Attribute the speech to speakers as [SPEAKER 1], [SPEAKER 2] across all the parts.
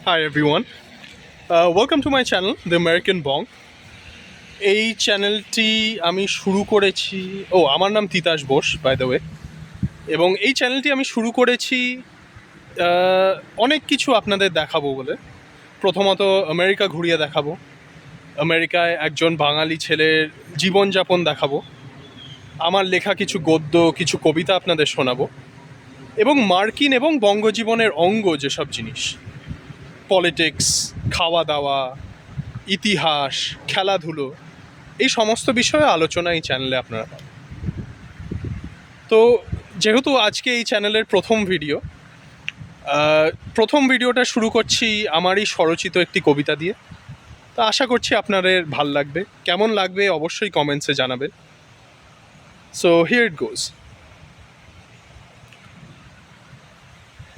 [SPEAKER 1] Hi everyone. Welcome to my channel, The American Bong. এই চ্যানেলটি আমি শুরু করেছি, আমার নাম Titas Bose by the way. এবং এই চ্যানেলটি আমি শুরু করেছি অনেক কিছু আপনাদের দেখাবো বলে। প্রথমত আমেরিকা ঘুরিয়ে দেখাবো, আমেরিকায় একজন বাঙালি ছেলের জীবনযাপন দেখাবো, আমার লেখা কিছু গদ্য, কিছু কবিতা আপনাদের শোনাবো, এবং মার্কিন এবং বঙ্গজীবনের অঙ্গ যেসব জিনিস, পলিটিক্স, খাওয়া দাওয়া, ইতিহাস, খেলাধুলো, এই সমস্ত বিষয়ে আলোচনা এই চ্যানেলে আপনারা পাবেন। তো যেহেতু আজকে এই চ্যানেলের প্রথম ভিডিওটা শুরু করছি আমারই স্বরচিত একটি কবিতা দিয়ে। তো আশা করছি আপনাদের ভাল লাগবে। কেমন লাগবে অবশ্যই কমেন্টসে জানাবেন। সো হিয়ার ইট গোজ।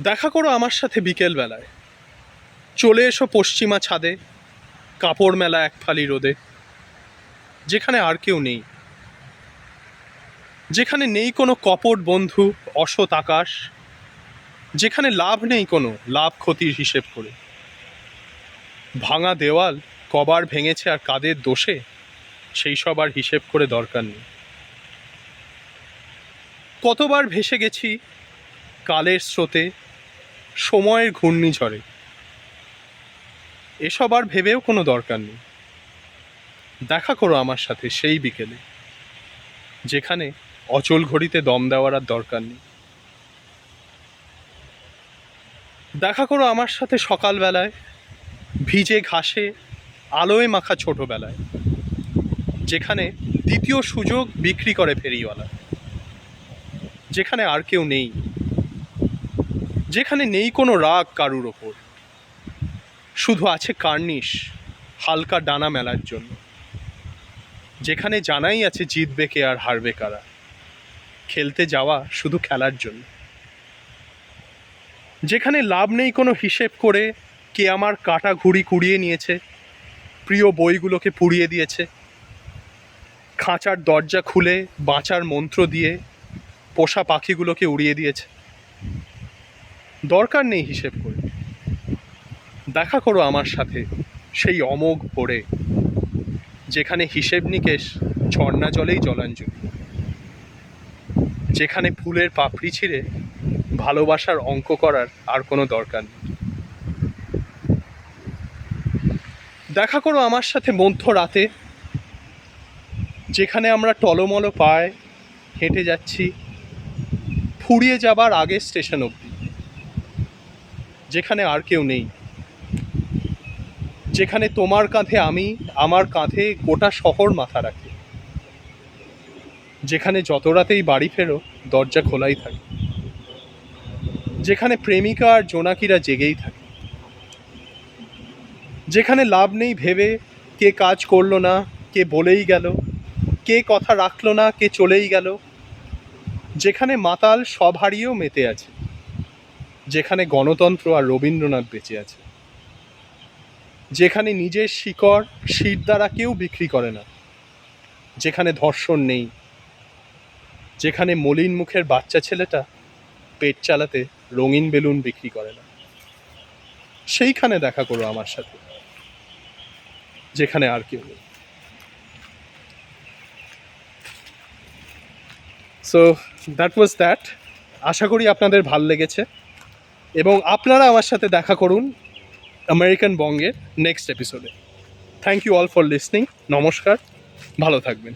[SPEAKER 1] দেখা করো আমার সাথে বিকেলবেলায়, চলে এসো পশ্চিমা ছাদে, কাপড় মেলা এক ফালি রোদে, যেখানে আর কেউ নেই, যেখানে নেই কোনো কপট বন্ধু, অসৎ আকাশ, যেখানে লাভ নেই কোনো লাভ ক্ষতির হিসেব করে। ভাঙা দেওয়াল কবার ভেঙেছে আর কাদের দোষে, সেই সব আর হিসেব করে দরকার নেই। কতবার ভেসে গেছি কালের স্রোতে, সময়ের ঘূর্ণিঝড়ে, এসব আর ভেবেও কোনো দরকার নেই। দেখা করো আমার সাথে সেই বিকেলে, যেখানে অচল ঘড়িতে দম দেওয়ার আর দরকার নেই। দেখা করো আমার সাথে সকালবেলায়, ভিজে ঘাসে আলোয় মাখা ছোটবেলায়, যেখানে দ্বিতীয় সুযোগ বিক্রি করে ফেরিওয়ালা, যেখানে আর কেউ নেই, যেখানে নেই কোনো রাগ কারুর ওপর, শুধু আছে কার্নিশ হালকা ডানা মেলার জন্য, যেখানে জানাই আছে জিতবে কে আর হারবে কারা, খেলতে যাওয়া শুধু খেলার জন্য, যেখানে লাভ নেই কোনো হিসেব করে কে আমার কাটা ঘুড়ি কুড়িয়ে নিয়েছে, প্রিয় বইগুলোকে পুড়িয়ে দিয়েছে, খাঁচার দরজা খুলে বাঁচার মন্ত্র দিয়ে পোষা পাখিগুলোকে উড়িয়ে দিয়েছে। দরকার নেই হিসেব করে, দেখা করো আমার সাথে সেই অমোঘ ভোরে, যেখানে হিসেব নিকেশ ঝর্ণা জলেই জলাঞ্জলি, যেখানে ফুলের পাপড়ি ছিঁড়ে ভালোবাসার অঙ্ক করার আর কোনো দরকার নেই। দেখা করো আমার সাথে মধ্য রাতে, যেখানে আমরা টলমল পায়ে হেঁটে যাচ্ছি ফুরিয়ে যাবার আগের স্টেশন অবধি, যেখানে আর কেউ নেই, যেখানে তোমার কাঁধে আমি, আমার কাঁধে গোটা শহর মাথা রাখে, যেখানে যত রাতেই বাড়ি ফেরো দরজা খোলাই থাকে, যেখানে প্রেমিকা আর জোনাকিরা জেগেই থাকে, যেখানে লাভ নেই ভেবে কে কাজ করলো না, কে বলেই গেল, কে কথা রাখলো না, কে চলেই গেল, যেখানে মাতাল সব হারিয়েও মেতে আছে, যেখানে গণতন্ত্র আর রবীন্দ্রনাথ বেঁচে আছে, যেখানে নিজের শিকড় শির দ্বারা কেউ বিক্রি করে না, যেখানে ধর্ষণ নেই, যেখানে মলিন মুখের বাচ্চা ছেলেটা পেট চালাতে রঙিন বেলুন বিক্রি করে না, সেইখানে দেখা করো আমার সাথে, যেখানে আর কেউ নেই। So that was that. আশা করি আপনাদের ভাল লেগেছে এবং আপনারা আমার সাথে দেখা করুন আমেরিকান বঙ্গের নেক্সট এপিসোডে। Thank you all for listening. নমস্কার, ভালো থাকবেন।